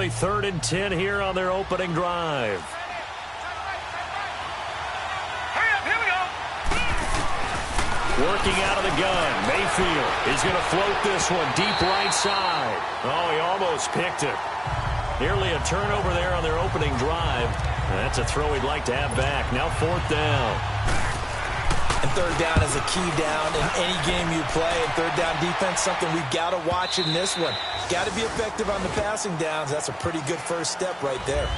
only 3rd and 10 here on their opening drive. Working out of the gun. Mayfield is going to float this one deep right side. Oh, he almost picked it. Nearly a turnover there on their opening drive. That's a throw he'd like to have back. Now 4th down. And 3rd down is a key down in any game you play. And 3rd down defense, something we've got to watch in this one. Got to be effective on the passing downs. That's a pretty good first step right there.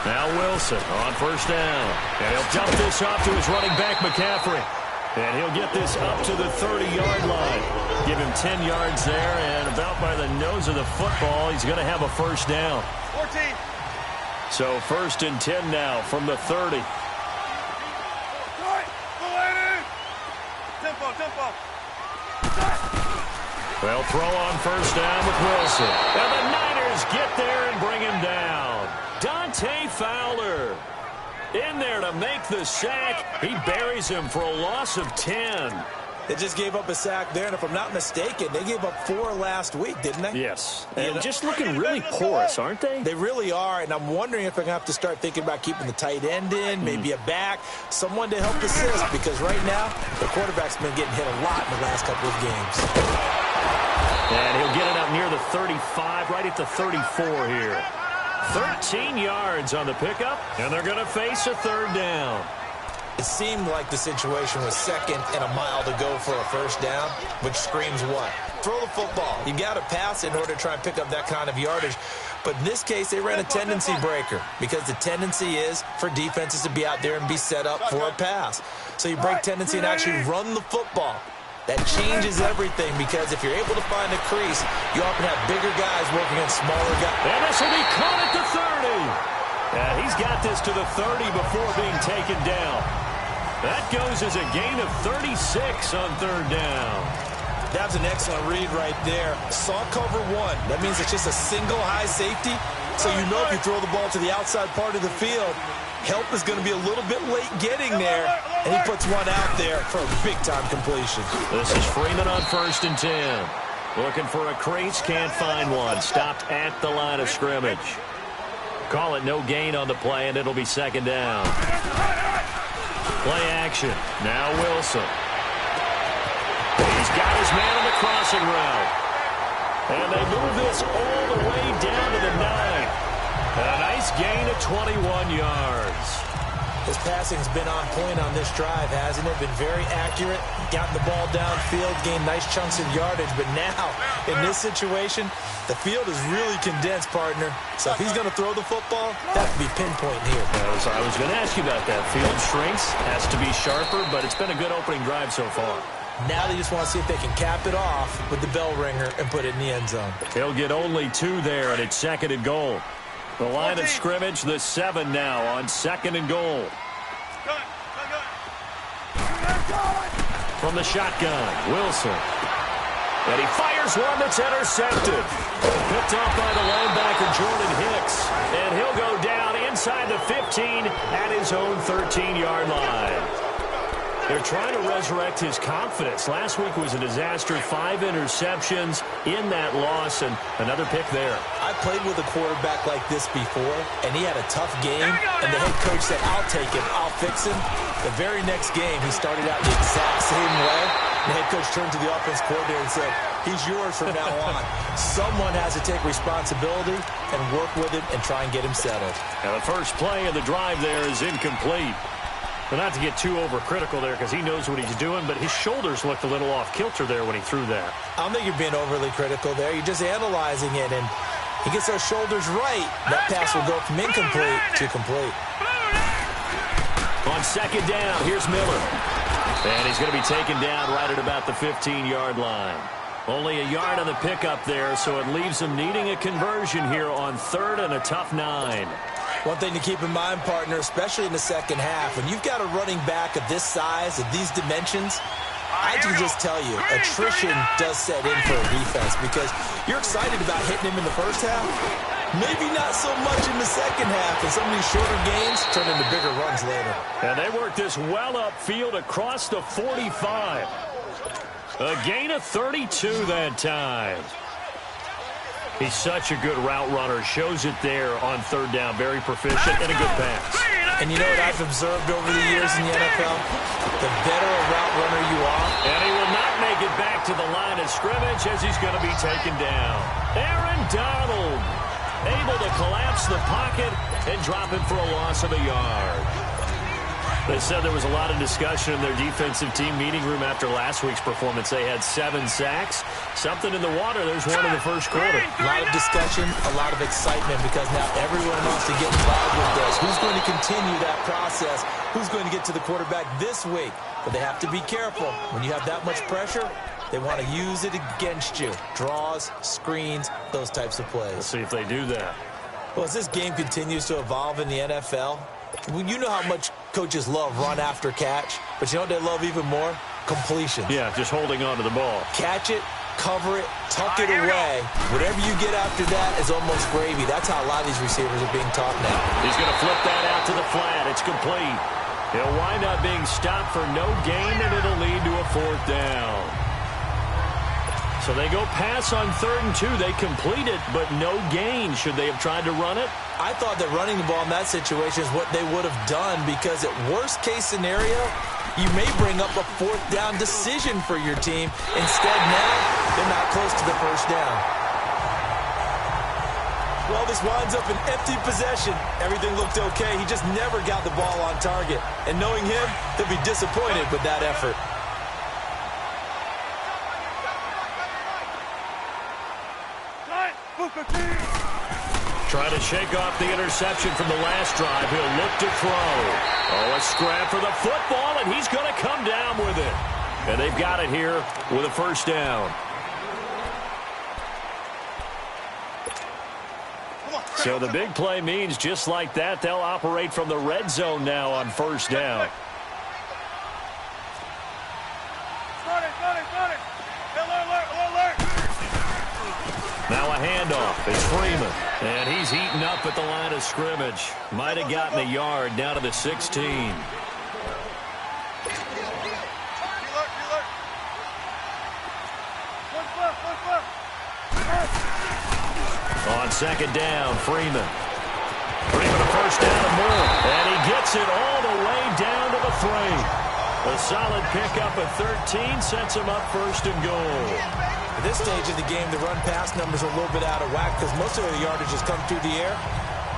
Now Wilson on 1st down. And he'll dump this off to his running back, McCaffrey. And he'll get this up to the 30-yard line. Give him 10 yards there, and about by the nose of the football, he's going to have a 1st down. 14. So 1st and 10 now from the 30. Tempo. Well, throw on 1st down with Wilson. And the Niners get there and bring him down. Dante Fowler in there to make the sack. He buries him for a loss of 10. They just gave up a sack there, and if I'm not mistaken, they gave up 4 last week, didn't they? Yes. And just looking really porous, aren't they? They really are, and I'm wondering if they're going to have to start thinking about keeping the tight end in, maybe a back, someone to help assist, because right now, the quarterback's been getting hit a lot in the last couple of games. And he'll get it up near the 35, right at the 34 here. 13 yards on the pickup, and they're going to face a 3rd down. It seemed like the situation was 2nd and a mile to go for a 1st down, which screams what? Throw the football. You got to pass in order to try and pick up that kind of yardage. But in this case, they ran a tendency breaker because the tendency is for defenses to be out there and be set up for a pass. So you break tendency and actually run the football. That changes everything because if you're able to find a crease, you often have bigger guys working against smaller guys. And this will be caught at the 30. And he's got this to the 30 before being taken down. That goes as a gain of 36 on 3rd down. That's an excellent read right there. Saw cover 1. That means it's just a single high safety. So you know if you throw the ball to the outside part of the field, help is going to be a little bit late getting there. And he puts one out there for a big-time completion. This is Freeman on 1st and 10. Looking for a crease, can't find one. Stopped at the line of scrimmage. Call it no gain on the play, and it'll be 2nd down. Play action. Now Wilson. He's got his man on the crossing route. And they move this all the way down to the 9. A nice gain of 21 yards. His passing's been on point on this drive, hasn't it? Been very accurate, gotten the ball downfield, gained nice chunks of yardage. But now, in this situation, the field is really condensed, partner. So if he's going to throw the football, that would be pinpoint here. I was going to ask you about that. Field shrinks, has to be sharper, but it's been a good opening drive so far. Now they just want to see if they can cap it off with the bell ringer and put it in the end zone. He'll get only 2 there, and it's 2nd and goal. The line of scrimmage, the 7 now on 2nd and goal. From the shotgun, Wilson. And he fires one that's intercepted. Picked off by the linebacker, Jordan Hicks. And he'll go down inside the 15 at his own 13-yard line. They're trying to resurrect his confidence. Last week was a disaster. 5 interceptions in that loss, and another pick there. I played with a quarterback like this before, and he had a tough game, and the head coach said, I'll take him, I'll fix him. The very next game, he started out the exact same way. The head coach turned to the offense coordinator and said, he's yours from now on. Someone has to take responsibility and work with him and try and get him settled. Now the first play of the drive there is incomplete. But not to get too overcritical there because he knows what he's doing, but his shoulders looked a little off kilter there when he threw that. I don't think you're being overly critical there. You're just analyzing it, and he gets those shoulders right. That pass will go from incomplete to complete. On 2nd down, here's Miller. And he's going to be taken down right at about the 15-yard line. Only a yard on the pickup there, so it leaves them needing a conversion here on 3rd and a tough 9. One thing to keep in mind, partner, especially in the second half, when you've got a running back of this size, of these dimensions, I can just tell you, attrition does set in for a defense because you're excited about hitting him in the first half. Maybe not so much in the second half, and some of these shorter gains turn into bigger runs later. And they work this well upfield across the 45. A gain of 32 that time. He's such a good route runner. Shows it there on third down. Very proficient and a good pass. And you know what I've observed over the years in the NFL? The better a route runner you are. And he will not make it back to the line of scrimmage as he's going to be taken down. Aaron Donald able to collapse the pocket and drop him for a loss of a yard. They said there was a lot of discussion in their defensive team meeting room after last week's performance. They had 7 sacks. Something in the water. There's one in the first quarter. A lot of discussion, a lot of excitement because now everyone wants to get involved with this. Who's going to continue that process? Who's going to get to the quarterback this week? But they have to be careful. When you have that much pressure, they want to use it against you. Draws, screens, those types of plays. Let's see if they do that. Well, as this game continues to evolve in the NFL, you know how much coaches love run after catch, but you know what they love even more? Completion. Yeah, just holding on to the ball. Catch it, cover it, tuck it away. Whatever you get after that is almost gravy. That's how a lot of these receivers are being taught now. He's going to flip that out to the flat. It's complete. He'll wind up being stopped for no gain, and it'll lead to a 4th down. So they go pass on 3rd and 2. They complete it, but no gain. Should they have tried to run it? I thought that running the ball in that situation is what they would have done because at worst case scenario, you may bring up a 4th down decision for your team. Instead now, they're not close to the 1st down. Well, this winds up an empty possession. Everything looked okay. He just never got the ball on target. And knowing him, they'll be disappointed with that effort. Trying to shake off the interception from the last drive. He'll look to throw. Oh, a scrap for the football, and he's going to come down with it. And they've got it here with a 1st down. So the big play means just like that, they'll operate from the red zone now on 1st down. Now a handoff. It's Freeman. And he's eaten up at the line of scrimmage. Might have gotten a yard down to the 16. On 2nd down, Freeman. Freeman a 1st down and more. And he gets it all the way down to the 3. A solid pickup of 13 sets him up 1st and goal. At this stage of the game, the run-pass numbers are a little bit out of whack because most of the yardage has come through the air.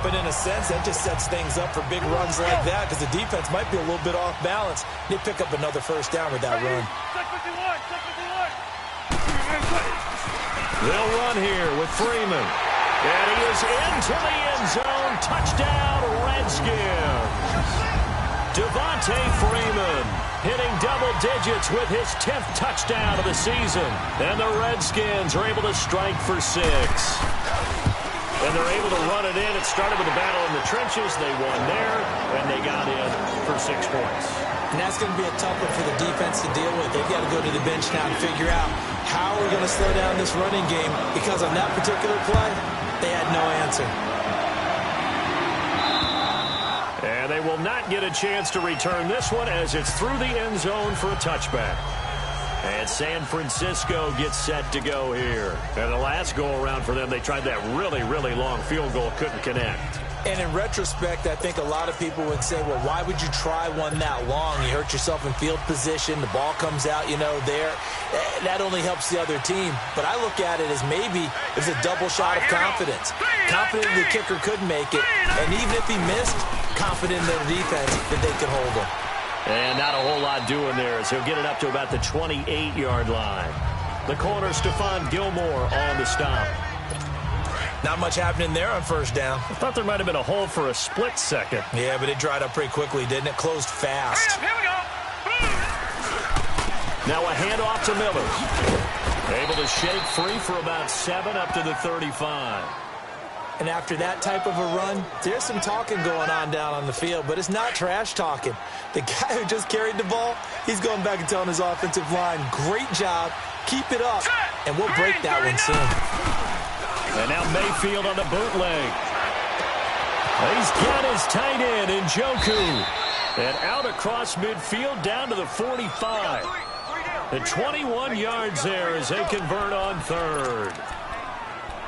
But in a sense, that just sets things up for big runs like that because the defense might be a little bit off balance. They pick up another 1st down with that run. They'll run here with Freeman. And he is into the end zone. Touchdown, Redskins. Devontae Freeman hitting double digits with his 10th touchdown of the season. And the Redskins are able to strike for 6. And they're able to run it in. It started with a battle in the trenches. They won there, and they got in for 6 points. And that's going to be a tough one for the defense to deal with. They've got to go to the bench now and figure out how we're going to slow down this running game because on that particular play, they had no answer. And they will not get a chance to return this one as it's through the end zone for a touchback. And San Francisco gets set to go here. And the last go-around for them, they tried that really, really long field goal, couldn't connect. And in retrospect, I think a lot of people would say, well, why would you try one that long? You hurt yourself in field position. The ball comes out, there. That only helps the other team. But I look at it as maybe it's a double shot of confidence. Confident the kicker could make it. And even if he missed, confident in their defense that they could hold him. And not a whole lot doing there as he'll get it up to about the 28-yard line. The corner, Stephon Gilmore on the stop. Not much happening there on 1st down. I thought there might have been a hole for a split second. Yeah, but it dried up pretty quickly, didn't it? Closed fast. Here we go. Now a handoff to Miller. Able to shake free for about 7 up to the 35. And after that type of a run, there's some talking going on down on the field, but it's not trash talking. The guy who just carried the ball, he's going back and telling his offensive line, great job, keep it up, and we'll break that one soon. And now Mayfield on the bootleg. He's got his tight end in Njoku. And out across midfield down to the 45. The 21 yards there as they convert on third.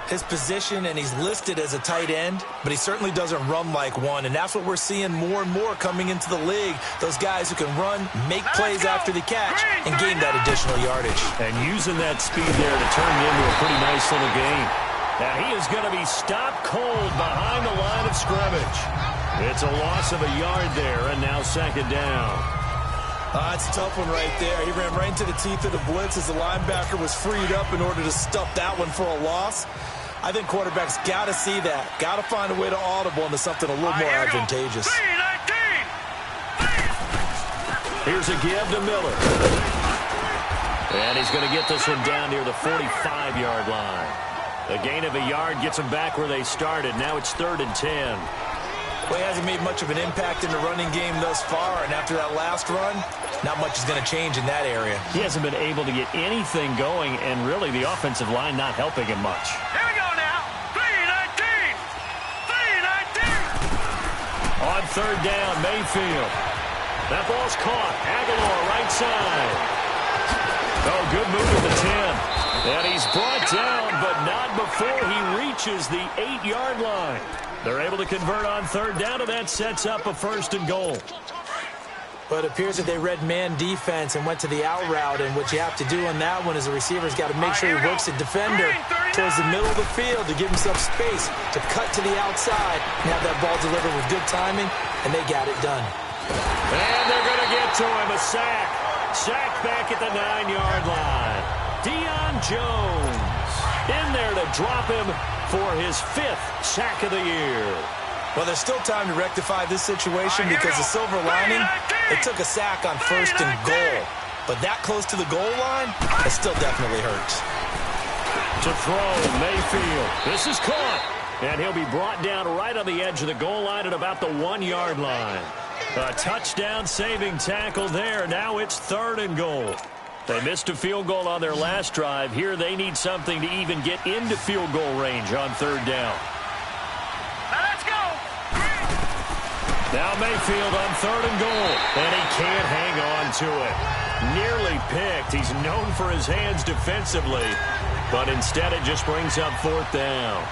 His position, and he's listed as a tight end, but he certainly doesn't run like one, and that's what we're seeing more and more coming into the league. Those guys who can run, make plays after the catch, and gain that additional yardage. And using that speed there to turn it into a pretty nice little game. Now he is going to be stopped cold behind the line of scrimmage. It's a loss of a yard there, and now second down. That's a tough one right there. He ran right into the teeth of the blitz as the linebacker was freed up in order to stuff that one for a loss. I think quarterbacks got to see that. Got to find a way to audible into something a little more advantageous. Here's a give to Miller. And he's going to get this one down near the 45-yard line. A gain of a yard gets them back where they started. Now it's 3rd and 10. Well, he hasn't made much of an impact in the running game thus far, and after that last run, not much is going to change in that area. He hasn't been able to get anything going, and really the offensive line not helping him much. Here we go now. 3-19. 3-19. On third down, Mayfield. That ball's caught. Aguilar, right side. Oh, good move at the 10. And he's brought down, but not before he reaches the 8-yard line. They're able to convert on third down, and that sets up a 1st and goal. But it appears that they read man defense and went to the out route, and what you have to do on that one is the receiver's got to make sure he works the defender towards the middle of the field to give himself space to cut to the outside and have that ball delivered with good timing, and they got it done. And they're going to get to him, a sack. Sack back at the 9-yard line. Deion Jones in there to drop him for his 5th sack of the year. Well, there's still time to rectify this situation because the silver lining, it took a sack on 1st and goal. But that close to the goal line, it still definitely hurts. To throw, Mayfield. This is caught. And he'll be brought down right on the edge of the goal line at about the 1-yard line. A touchdown-saving tackle there. Now it's 3rd and goal. They missed a field goal on their last drive. Here they need something to even get into field goal range on 3rd down. Now let's go. Now Mayfield on 3rd and goal. And he can't hang on to it. Nearly picked. He's known for his hands defensively. But instead it just brings up 4th down.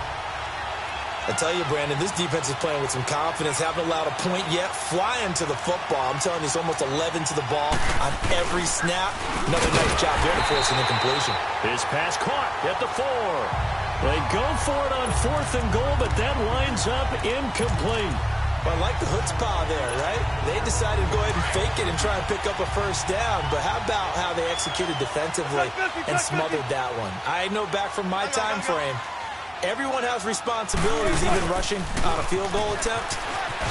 I tell you, Brandon, this defense is playing with some confidence. Haven't allowed a point yet. Flying to the football. I'm telling you, it's almost 11 to the ball on every snap. Another nice job there to force an incompletion. His pass caught at the 4. They go for it on 4th and goal, but that winds up incomplete. Well, I like the chutzpah there, right? They decided to go ahead and fake it and try and pick up a 1st down. But how about how they executed defensively and smothered that one? I know back from my time frame, everyone has responsibilities, even rushing on a field goal attempt.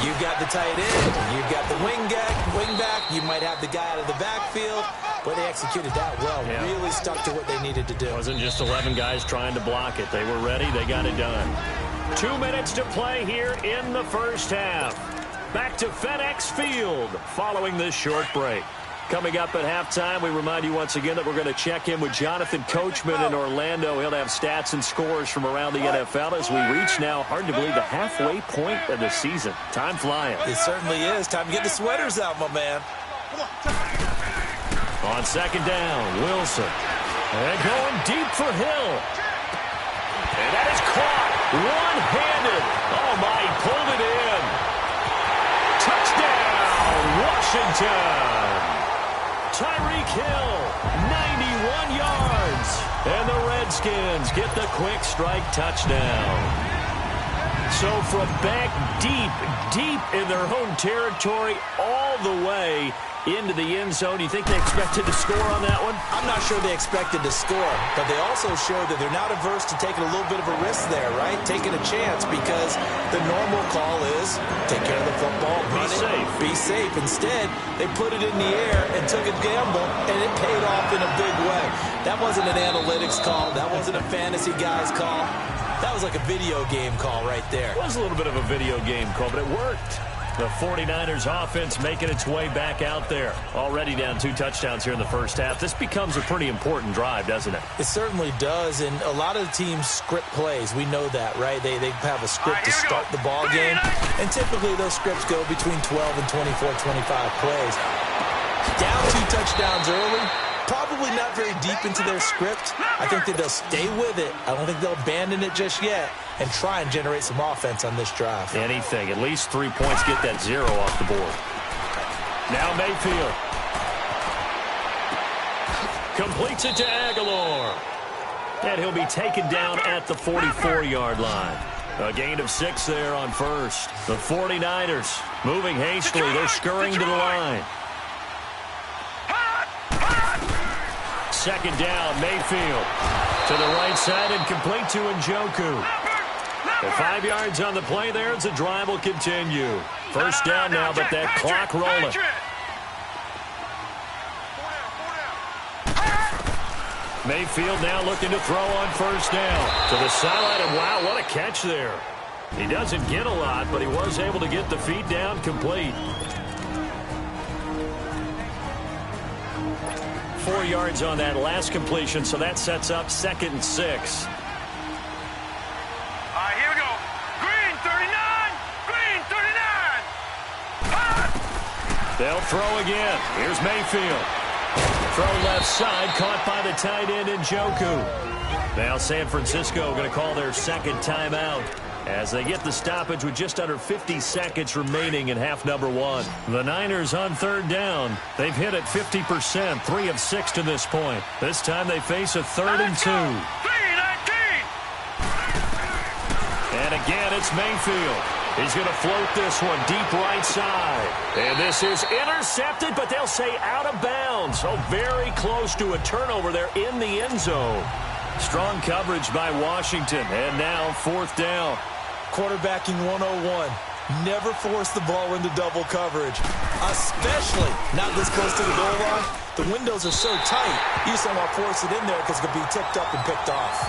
You got the tight end, you got the wing back, you might have the guy out of the backfield. But they executed that well, really stuck to what they needed to do. It wasn't just 11 guys trying to block it. They were ready, they got it done. 2 minutes to play here in the first half. Back to FedEx Field following this short break. Coming up at halftime, we remind you once again that we're going to check in with Jonathan Coachman in Orlando. He'll have stats and scores from around the NFL as we reach now, hard to believe, the halfway point of the season. Time flying. It certainly is. Time to get the sweaters out, my man. On 2nd down, Wilson. And going deep for Hill. And that is caught. One-handed. Oh, my, he pulled it in. Touchdown, Washington. Tyreek Hill, 91 yards. And the Redskins get the quick strike touchdown. So from back deep in their own territory, all the way into the end zone. Do you think they expected to score on that one? I'm not sure they expected to score, but they also showed that they're not averse to taking a little bit of a risk there, right? Taking a chance because the normal call is take care of the football, run it, be safe. Instead, they put it in the air and took a gamble, and it paid off in a big way. That wasn't an analytics call. That wasn't a fantasy guy's call. That was like a video game call right there. It was a little bit of a video game call, but it worked. The 49ers offense making its way back out there. Already down 2 touchdowns here in the first half. This becomes a pretty important drive, doesn't it? It certainly does, and a lot of the teams script plays. We know that, right? They have a script to start the ball game, and typically those scripts go between 12 and 24, 25 plays. Down 2 touchdowns early, probably not very deep into their script. I think that they'll stay with it. I don't think they'll abandon it just yet and try and generate some offense on this drive. Anything. At least 3 points, get that 0 off the board. Now Mayfield. Completes it to Aguilar. And he'll be taken down at the 44-yard line. A gain of 6 there on first. The 49ers moving hastily. They're scurrying to the line. Second down, Mayfield. To the right side and complete to Njoku. The 5 yards on the play there as the drive will continue. First down now, but that clock rolling. Mayfield now looking to throw on first down. To the sideline, and wow, what a catch there. He doesn't get a lot, but he was able to get the feet down complete. 4 yards on that last completion, so that sets up 2nd and 6. Here we go. Green 39. Green 39. They'll throw again. Here's Mayfield. Throw left side, caught by the tight end Njoku. Now San Francisco going to call their second timeout as they get the stoppage with just under 50 seconds remaining in half number 1. The Niners on third down. They've hit it 50%, 3 of 6 to this point. This time they face a 3rd and 2. And again, it's Mayfield. He's going to float this one deep right side. And this is intercepted, but they'll say out of bounds. So very close to a turnover there in the end zone. Strong coverage by Washington. And now 4th down. Quarterbacking 101. Never force the ball into double coverage, especially not this close to the goal line. The windows are so tight, you just don't want to force it in there because it could be tipped up and picked off.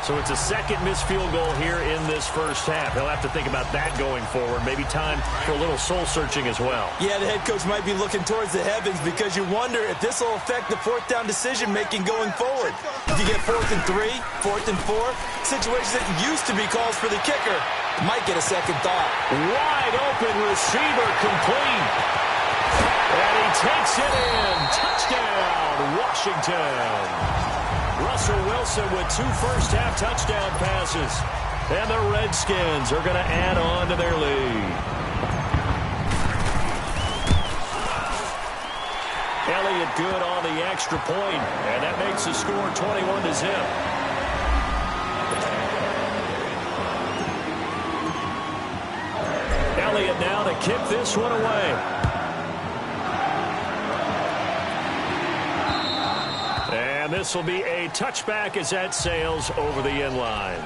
So it's a second missed field goal here in this first half. He'll have to think about that going forward. Maybe time for a little soul-searching as well. Yeah, the head coach might be looking towards the heavens because you wonder if this will affect the 4th down decision-making going forward. If you get 4th and 3, 4th and 4, situations that used to be calls for the kicker might get a second thought. Wide open receiver complete. And he takes it in. Touchdown, Washington. Russell Wilson with 2 first-half touchdown passes. And the Redskins are going to add on to their lead. Elliott good on the extra point, and that makes the score 21-0. Elliott now to kick this one away. And this will be a touchback as that sails over the end line.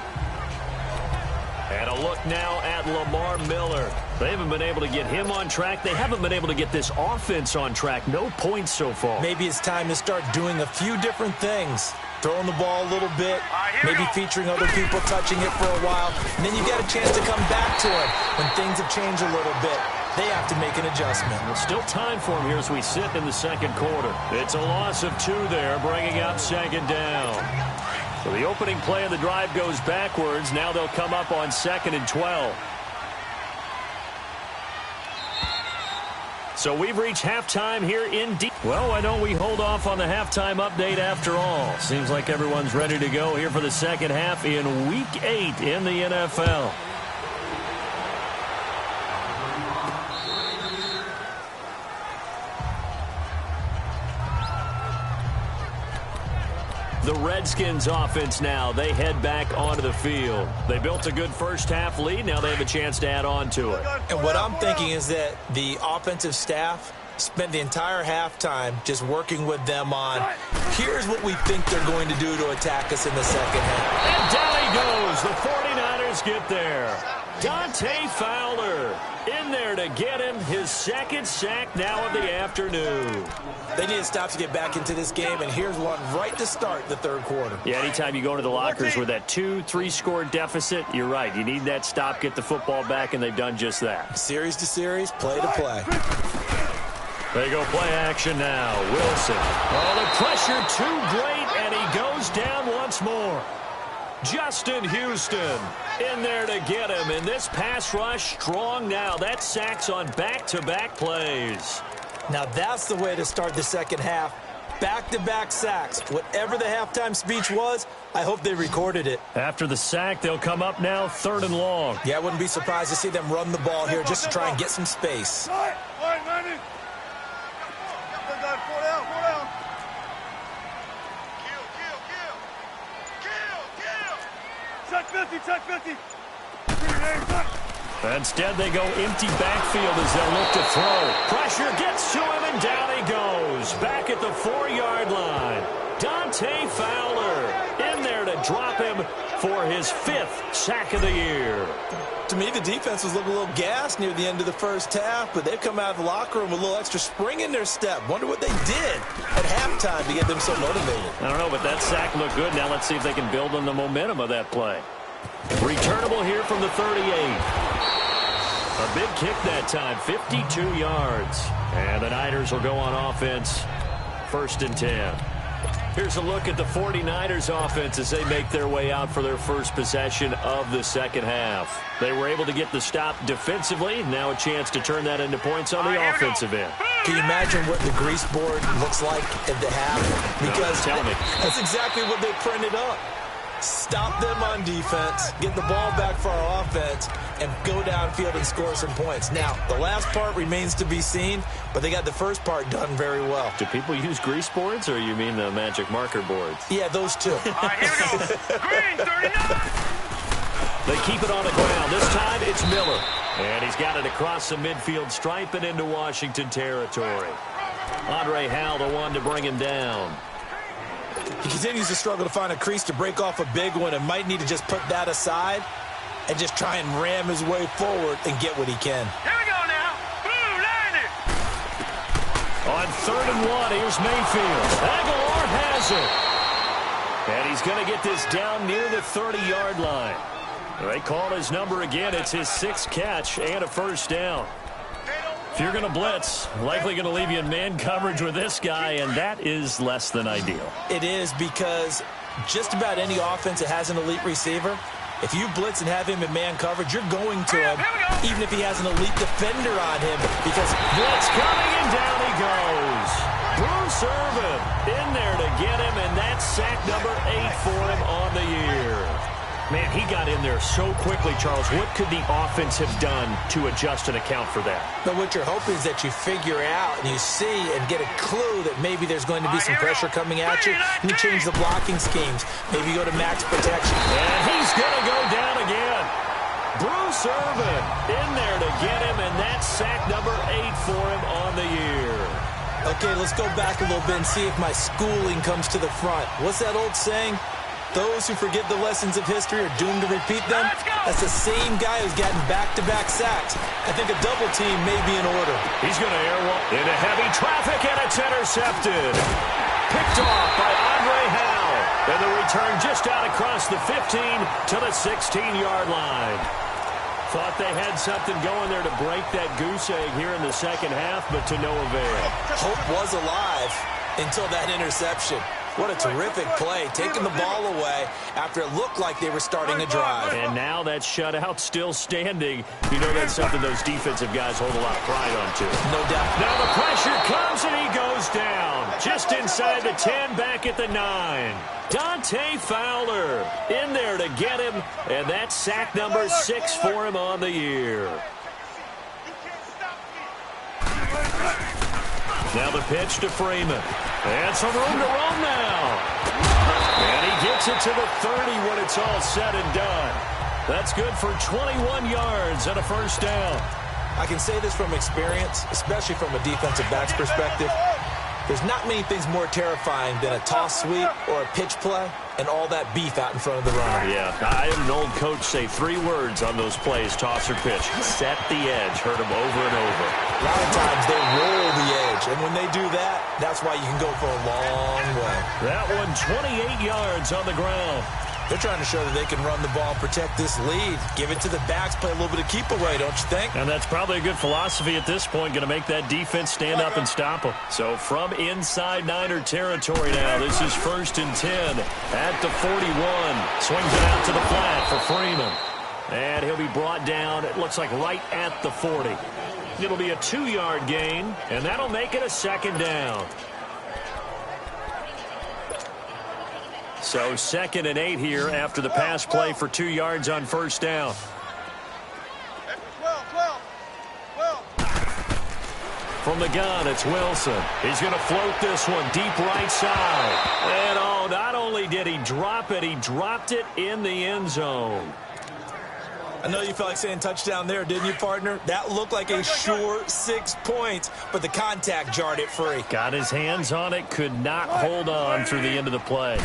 And a look now at Lamar Miller. They haven't been able to get him on track. They haven't been able to get this offense on track. No points so far. Maybe it's time to start doing a few different things. Throwing the ball a little bit, maybe featuring other people, touching it for a while. And then you got a chance to come back to it when things have changed a little bit. They have to make an adjustment. Well, still time for him here as we sit in the second quarter. It's a loss of 2 there, bringing up 2nd down. So the opening play of the drive goes backwards. Now they'll come up on 2nd and 12. So we've reached halftime here in D. Well, why don't we hold off on the halftime update after all? Seems like everyone's ready to go here for the second half in Week 8 in the NFL. The Redskins offense now, they head back onto the field. They built a good first-half lead. Now they have a chance to add on to it. And what I'm thinking is that the offensive staff spent the entire halftime just working with them on, here's what we think they're going to do to attack us in the second half. And down he goes. The 49ers get there. Dante Fowler in there to get him his second sack now of the afternoon. They need to stop to get back into this game, and here's one right to start the third quarter. Yeah, anytime you go into the lockers with that 2-3 score deficit, you're right. You need that stop, get the football back, and they've done just that. Series to series, play to play. They go play action now. Wilson. Oh, the pressure too great, and he goes down once more. Justin Houston in there to get him. And this pass rush strong now. That sacks on back-to-back plays. Now that's the way to start the second half. Back-to-back sacks. Whatever the halftime speech was, I hope they recorded it. After the sack, they'll come up now 3rd and long. Yeah, I wouldn't be surprised to see them run the ball here just to try and get some space. Check 50. Instead, they go empty backfield as they'll look to throw. Pressure gets to him, and down he goes. Back at the 4-yard line. Dante Fowler in there to drop him for his 5th sack of the year. To me, the defense was looking a little gassed near the end of the first half, but they've come out of the locker room with a little extra spring in their step. Wonder what they did at halftime to get them so motivated. I don't know, but that sack looked good. Now let's see if they can build on the momentum of that play. Returnable here from the 38. A big kick that time, 52 yards. And the Niners will go on offense, 1st and 10. Here's a look at the 49ers offense as they make their way out for their first possession of the second half. They were able to get the stop defensively. Now a chance to turn that into points on the offensive end. Can you imagine what the grease board looks like at the half? Because tell me. That's exactly what they printed up. Stop them on defense, get the ball back for our offense, and go downfield and score some points. Now, the last part remains to be seen, but they got the first part done very well. Do people use grease boards, or you mean the magic marker boards? Yeah, those two. All right, here we go. Green, 39. They keep it on the ground. This time, it's Miller. And he's got it across the midfield stripe and into Washington territory. Andre Howell, the one to bring him down. He continues to struggle to find a crease to break off a big one and might need to just put that aside and just try and ram his way forward and get what he can. Here we go now. Blue, line it. On 3rd and 1, here's Mayfield. Aguilar has it. And he's going to get this down near the 30-yard line. They call his number again. It's his 6th catch and a first down. If you're going to blitz, likely going to leave you in man coverage with this guy, and that is less than ideal. It is, because just about any offense that has an elite receiver, if you blitz and have him in man coverage, you're going to him, even if he has an elite defender on him, because blitz coming, and down he goes. Bruce Irvin in there to get him, and that's sack number 8 for him on the year. Man, he got in there so quickly, Charles. What could the offense have done to adjust and account for that? But what you're hoping is that you figure out and you see and get a clue that maybe there's going to be some pressure coming at you. You change the blocking schemes. Maybe go to max protection. And he's going to go down again. Bruce Irvin in there to get him, and that's sack number 8 for him on the year. Okay, let's go back a little bit and see if my schooling comes to the front. What's that old saying? Those who forget the lessons of history are doomed to repeat them. That's the same guy who's gotten back-to-back sacks. I think a double team may be in order. He's going to airwalk into heavy traffic, and it's intercepted. Picked off by Andre Howell. And the return just out across the 15 to the 16-yard line. Thought they had something going there to break that goose egg here in the second half, but to no avail. Hope was alive until that interception. What a terrific play, taking the ball away after it looked like they were starting a drive. And now that shutout still standing. You know that's something those defensive guys hold a lot of pride on, too. No doubt. Now the pressure comes, and he goes down. Just inside the 10, back at the 9. Dante Fowler in there to get him, and that's sack number 6 for him on the year. Now the pitch to Freeman. And some room to roam now. And he gets it to the 30 when it's all said and done. That's good for 21 yards and a first down. I can say this from experience, especially from a defensive back's perspective. There's not many things more terrifying than a toss sweep or a pitch play and all that beef out in front of the runner. Yeah, I had an old coach say 3 words on those plays, toss or pitch. Set the edge. Heard him over and over. A lot of times they roll the edge, and when they do that, that's why you can go for a long way. That one 28 yards on the ground. They're trying to show that they can run the ball and protect this lead. Give it to the backs, play a little bit of keep away, don't you think? And that's probably a good philosophy at this point, going to make that defense stand up and stop them. So from inside Niner territory now, this is 1st and 10 at the 41. Swings it out to the flat for Freeman. And he'll be brought down, it looks like right at the 40. It'll be a 2-yard gain, and that'll make it a 2nd down. So 2nd and 8 here after the pass play for 2 yards on 1st down. 12. From the gun, it's Wilson. He's going to float this one deep right side. And oh, not only did he drop it, he dropped it in the end zone. I know you felt like saying touchdown there, didn't you, partner? That looked like a sure 6 points, but the contact jarred it free. Got his hands on it, could not hold on through the end of the play.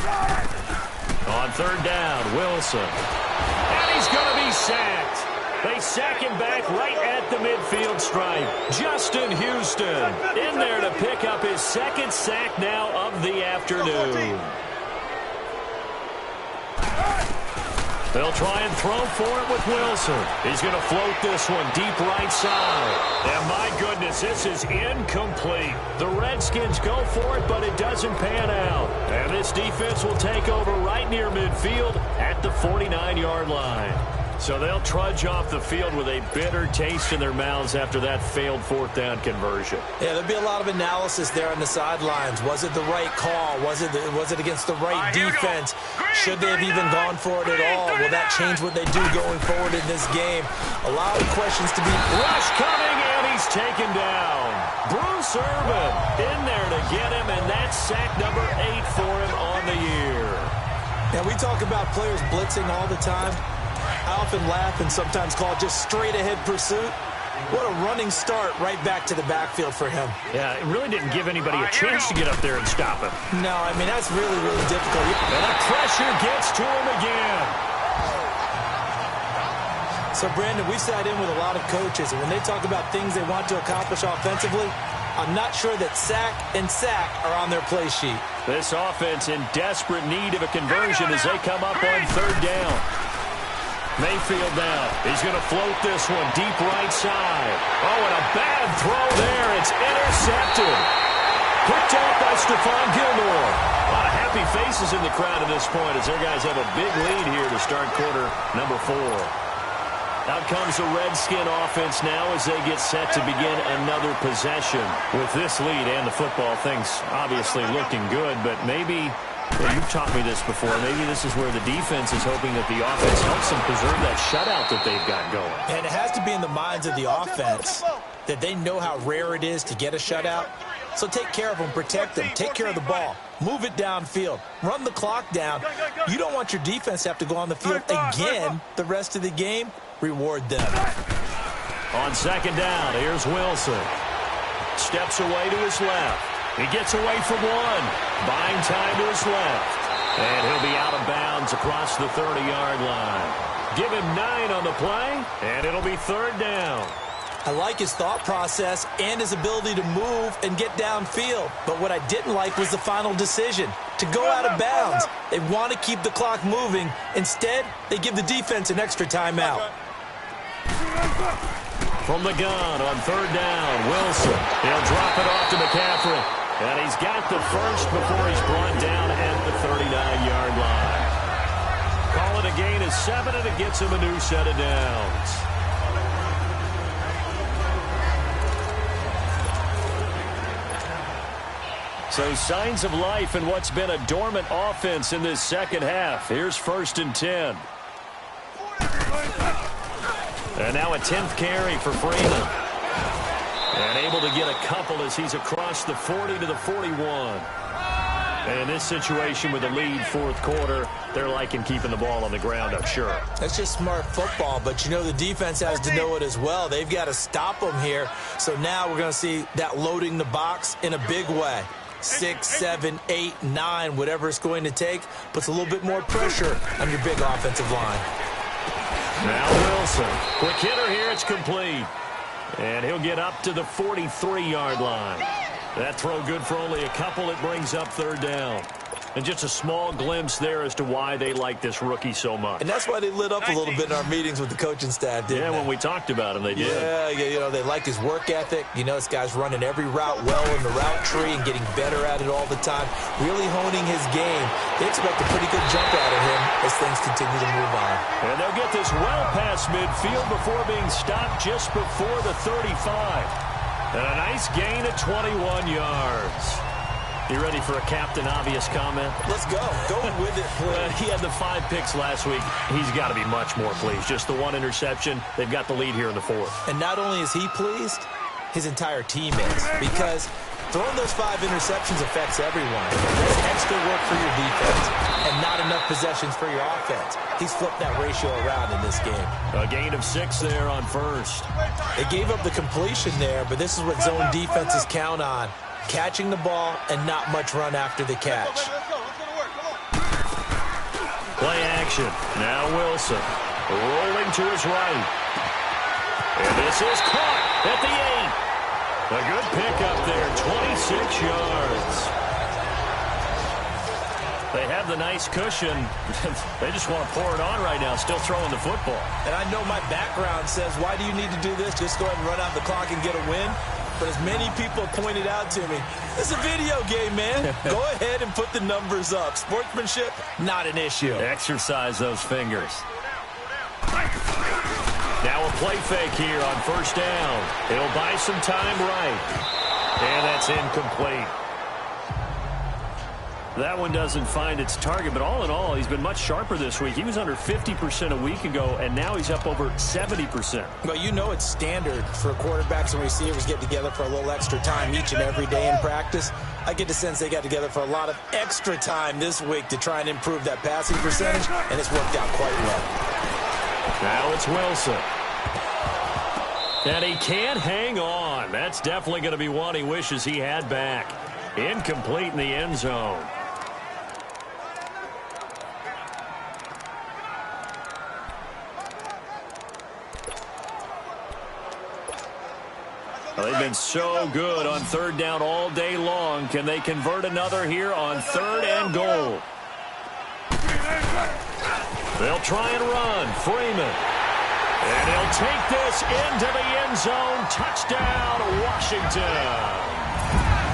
On 3rd down, Wilson. And he's going to be sacked. They sack him back right at the midfield stripe. Justin Houston in there to pick up his 2nd sack now of the afternoon. They'll try and throw for it with Wilson. He's going to float this one deep right side. And my goodness, this is incomplete. The Redskins go for it, but it doesn't pan out. And this defense will take over right near midfield at the 49-yard line. So they'll trudge off the field with a bitter taste in their mouths after that failed 4th down conversion. Yeah, there'll be a lot of analysis there on the sidelines. Was it the right call? Was it against the right defense? Should they have even gone for it at all? Will that change what they do going forward in this game? A lot of questions to be... Rush coming, and he's taken down. Bruce Irvin in there to get him, and that's sack number 8 for him on the year. Yeah, we talk about players blitzing all the time. I often laugh and sometimes call it just straight-ahead pursuit. What a running start right back to the backfield for him. Yeah, it really didn't give anybody a chance to get up there and stop him. No, I mean, that's really, really difficult. And the pressure gets to him again. So, Brandon, we sat in with a lot of coaches, and when they talk about things they want to accomplish offensively, I'm not sure that sack and sack are on their play sheet. This offense in desperate need of a conversion as they come up on 3rd down. Mayfield now. He's going to float this one deep right side. Oh, and a bad throw there. It's intercepted. Picked up by Stephon Gilmore. A lot of happy faces in the crowd at this point as their guys have a big lead here to start quarter number 4. Out comes the Redskin offense now as they get set to begin another possession. With this lead and the football, things obviously looking good, but maybe... Well, you've taught me this before. Maybe this is where the defense is hoping that the offense helps them preserve that shutout that they've got going. And it has to be in the minds of the offense that they know how rare it is to get a shutout. So take care of them, protect them, take care of the ball, move it downfield, run the clock down. You don't want your defense to have to go on the field again the rest of the game. Reward them. On 2nd down, here's Wilson. Steps away to his left. He gets away from one. Buying time to his left. And he'll be out of bounds across the 30-yard line. Give him 9 on the play, and it'll be 3rd down. I like his thought process and his ability to move and get downfield. But what I didn't like was the final decision, to go out of bounds. They want to keep the clock moving. Instead, they give the defense an extra timeout. From the gun on 3rd down, Wilson. He'll drop it off to McCaffrey. And he's got the first before he's brought down at the 39-yard line. Call it a gain of 7, and it gets him a new set of downs. So signs of life in what's been a dormant offense in this second half. Here's 1st and 10. And now a 10th carry for Freeman. And able to get a couple as he's across the 40 to the 41. And in this situation with the lead 4th quarter, they're liking keeping the ball on the ground, I'm sure. That's just smart football, but you know the defense has to know it as well. They've got to stop them here. So now we're going to see that loading the box in a big way. 6, 7, 8, 9, whatever it's going to take, puts a little bit more pressure on your big offensive line. Now Wilson. Quick hitter here. It's complete. And he'll get up to the 43-yard line. That throw good for only a couple. It brings up third down. And just a small glimpse there as to why they like this rookie so much. And that's why they lit up a little bit in our meetings with the coaching staff, didn't they? When we talked about him, they did. Yeah, you know, they like his work ethic. You know, this guy's running every route well in the route tree and getting better at it all the time, really honing his game. They expect a pretty good jump out of him as things continue to move on. And they'll get this well past midfield before being stopped just before the 35. And a nice gain of 21 yards. You ready for a Captain Obvious comment? Let's go. Go with it, please. He had the 5 picks last week. He's got to be much more pleased. Just the 1 interception. They've got the lead here in the 4th. And not only is he pleased, his entire team is. Because throwing those 5 interceptions affects everyone. That's extra work for your defense and not enough possessions for your offense. He's flipped that ratio around in this game. A gain of 6 there on first. They gave up the completion there, but this is what zone defenses count on. Catching the ball and not much run after the catch. Play action. Now Wilson. Rolling to his right. And this is caught at the 8. A good pickup there. 26 yards. They have the nice cushion. They just want to pour it on right now, still throwing the football. And I know my background says, why do you need to do this? Just go ahead and run out the clock and get a win. But as many people pointed out to me, it's a video game, man. Go ahead and put the numbers up. Sportsmanship, not an issue. Exercise those fingers. Now a play fake here on first down. It'll buy some time right. And that's incomplete. That one doesn't find its target, but all in all, he's been much sharper this week. He was under 50% a week ago, and now he's up over 70%. Well, you know it's standard for quarterbacks and receivers get together for a little extra time each and every day in practice. I get the sense they got together for a lot of extra time this week to try and improve that passing percentage, and it's worked out quite well. Now it's Wilson. And he can't hang on. That's definitely going to be one he wishes he had back. Incomplete in the end zone. Well, they've been so good on third down all day long. Can they convert another here on 3rd and goal? They'll try and run. Freeman. And he'll take this into the end zone. Touchdown, Washington.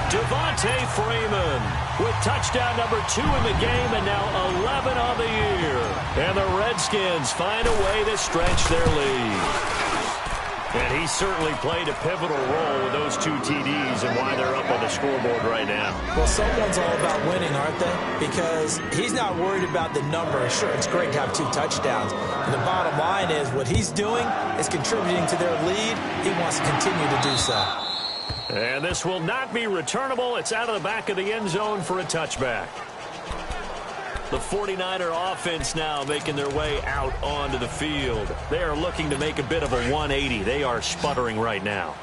Devontae Freeman with touchdown number 2 in the game and now 11 on the year. And the Redskins find a way to stretch their lead. And he certainly played a pivotal role with those 2 TDs and why they're up on the scoreboard right now. Well, someone's all about winning, aren't they? Because he's not worried about the number. Sure, it's great to have 2 touchdowns. But the bottom line is what he's doing is contributing to their lead. He wants to continue to do so. And this will not be returnable. It's out of the back of the end zone for a touchback. The 49er offense now making their way out onto the field. They are looking to make a bit of a 180. They are sputtering right now.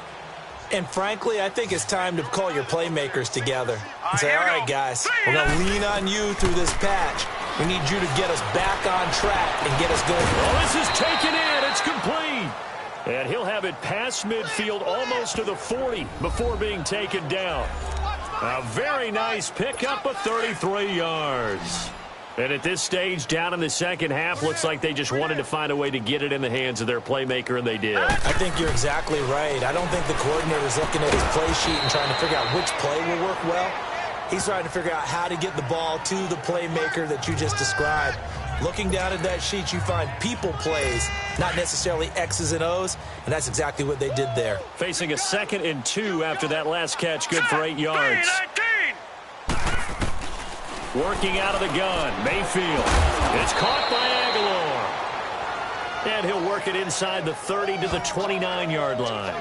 And frankly, I think it's time to call your playmakers together and say, all right, guys, we're going to lean on you through this patch. We need you to get us back on track and get us going. Well, this is taken in. It's complete. And he'll have it past midfield almost to the 40 before being taken down. A very nice pickup of 33 yards. And at this stage, down in the second half, looks like they just wanted to find a way to get it in the hands of their playmaker, and they did. I think you're exactly right. I don't think the coordinator's looking at his play sheet and trying to figure out which play will work well. He's trying to figure out how to get the ball to the playmaker that you just described. Looking down at that sheet, you find people plays, not necessarily X's and O's, and that's exactly what they did there. Facing a 2nd and 2 after that last catch, good for 8 yards. Working out of the gun, Mayfield. It's caught by Aguilar. And he'll work it inside the 30 to the 29-yard line.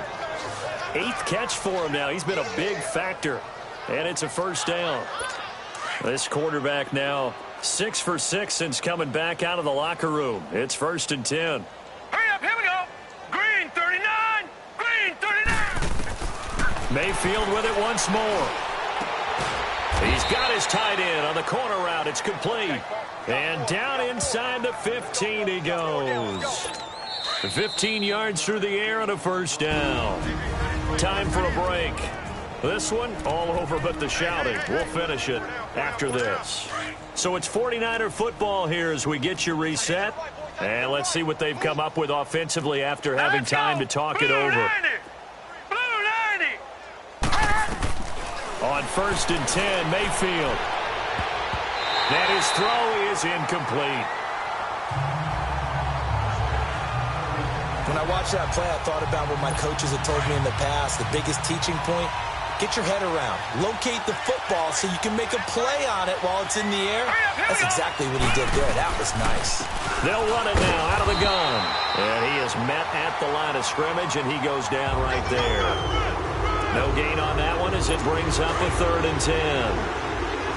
8th catch for him now. He's been a big factor. And it's a first down. This quarterback now 6 for 6 since coming back out of the locker room. It's 1st and 10. Hurry up, here we go. Green 39. Green 39. Mayfield with it once more. He's got his tight end on the corner route. It's complete. And down inside the 15 he goes. 15 yards through the air and a first down. Time for a break. This one, all over but the shouting. We'll finish it after this. So it's 49er football here as we get you reset. And let's see what they've come up with offensively after having time to talk it over. On 1st and 10, Mayfield. And his throw is incomplete. When I watched that play, I thought about what my coaches had told me in the past. The biggest teaching point, get your head around. Locate the football so you can make a play on it while it's in the air. That's exactly what he did there. That was nice. They'll run it now out of the gun. And he is met at the line of scrimmage, and he goes down right there. No gain on that one as it brings up a 3rd and 10.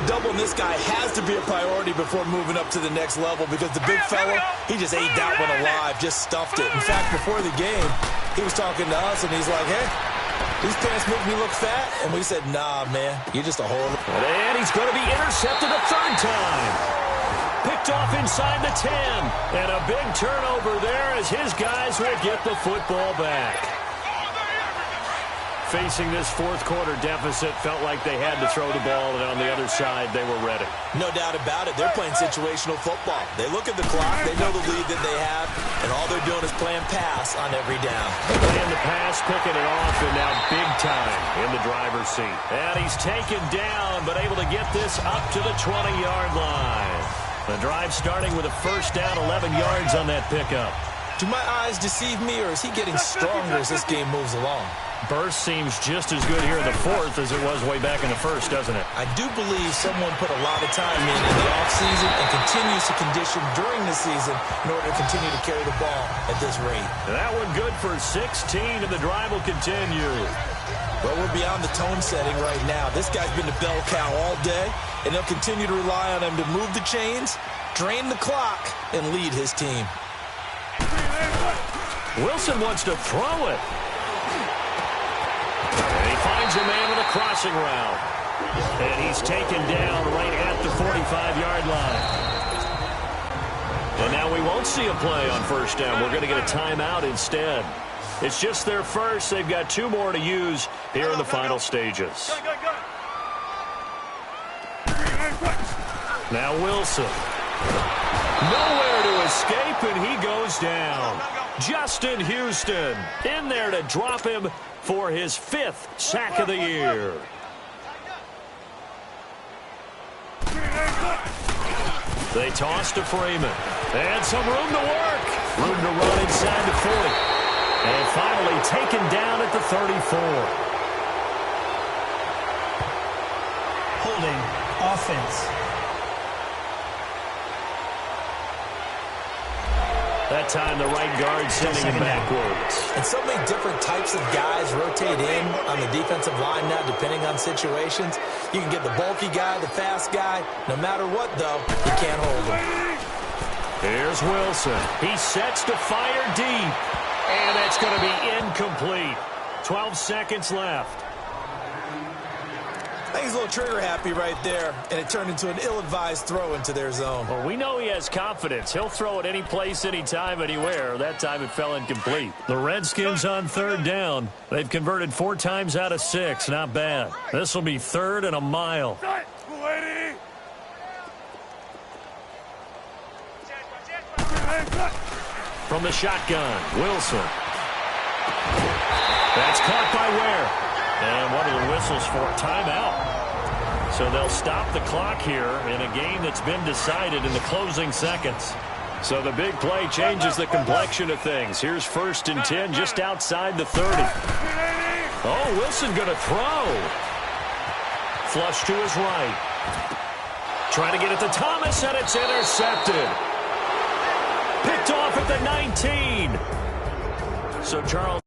Doubling this guy has to be a priority before moving up to the next level because the big fella, he just ate that one alive, just stuffed it. In fact, before the game, he was talking to us, and he's like, hey, these pants make me look fat. And we said, nah, man, you're just a hole. And he's going to be intercepted a 3rd time. Picked off inside the 10. And a big turnover there as his guys will get the football back. Facing this 4th quarter deficit, felt like they had to throw the ball, and on the other side, they were ready. No doubt about it. They're playing situational football. They look at the clock. They know the lead that they have, and all they're doing is playing pass on every down. Playing the pass, picking it off, and now big time in the driver's seat. And he's taken down, but able to get this up to the 20-yard line. The drive starting with a first down, 11 yards on that pickup. Do my eyes deceive me, or is he getting stronger as this game moves along? Burst seems just as good here in the 4th as it was way back in the 1st, doesn't it? I do believe someone put a lot of time in the offseason and continues to condition during the season in order to continue to carry the ball at this rate. That one good for 16, and the drive will continue. Well, we're beyond the tone setting right now. This guy's been the bell cow all day, and they'll continue to rely on him to move the chains, drain the clock, and lead his team. Wilson wants to throw it. And he finds a man with a crossing route. And he's taken down right at the 45-yard line. And now we won't see a play on first down. We're going to get a timeout instead. It's just their first. They've got 2 more to use here in the final stages. Now Wilson. Nowhere to escape, and he goes down. Justin Houston in there to drop him for his 5th sack of the year. They toss to Freeman. And some room to work. Room to run inside the 40. And finally taken down at the 34. Holding offense. That time the right guard sending him backwards. And so many different types of guys rotate in on the defensive line now depending on situations. You can get the bulky guy, the fast guy. No matter what, though, you can't hold him. Here's Wilson. He sets to fire deep. And that's going to be incomplete. 12 seconds left. I think he's a little trigger happy right there, and it turned into an ill-advised throw into their zone. Well, we know he has confidence. He'll throw it any place, anytime, anywhere. That time it fell incomplete. The Redskins on 3rd down. They've converted 4 times out of 6. Not bad. This will be 3rd and a mile. From the shotgun, Wilson. That's caught by Ware. And what are the whistles for? Timeout. So they'll stop the clock here in a game that's been decided in the closing seconds. So the big play changes the complexion of things. Here's 1st and 10 just outside the 30. Oh, Wilson going to throw. Flush to his right. Trying to get it to Thomas, and it's intercepted. Picked off at the 19. So Charles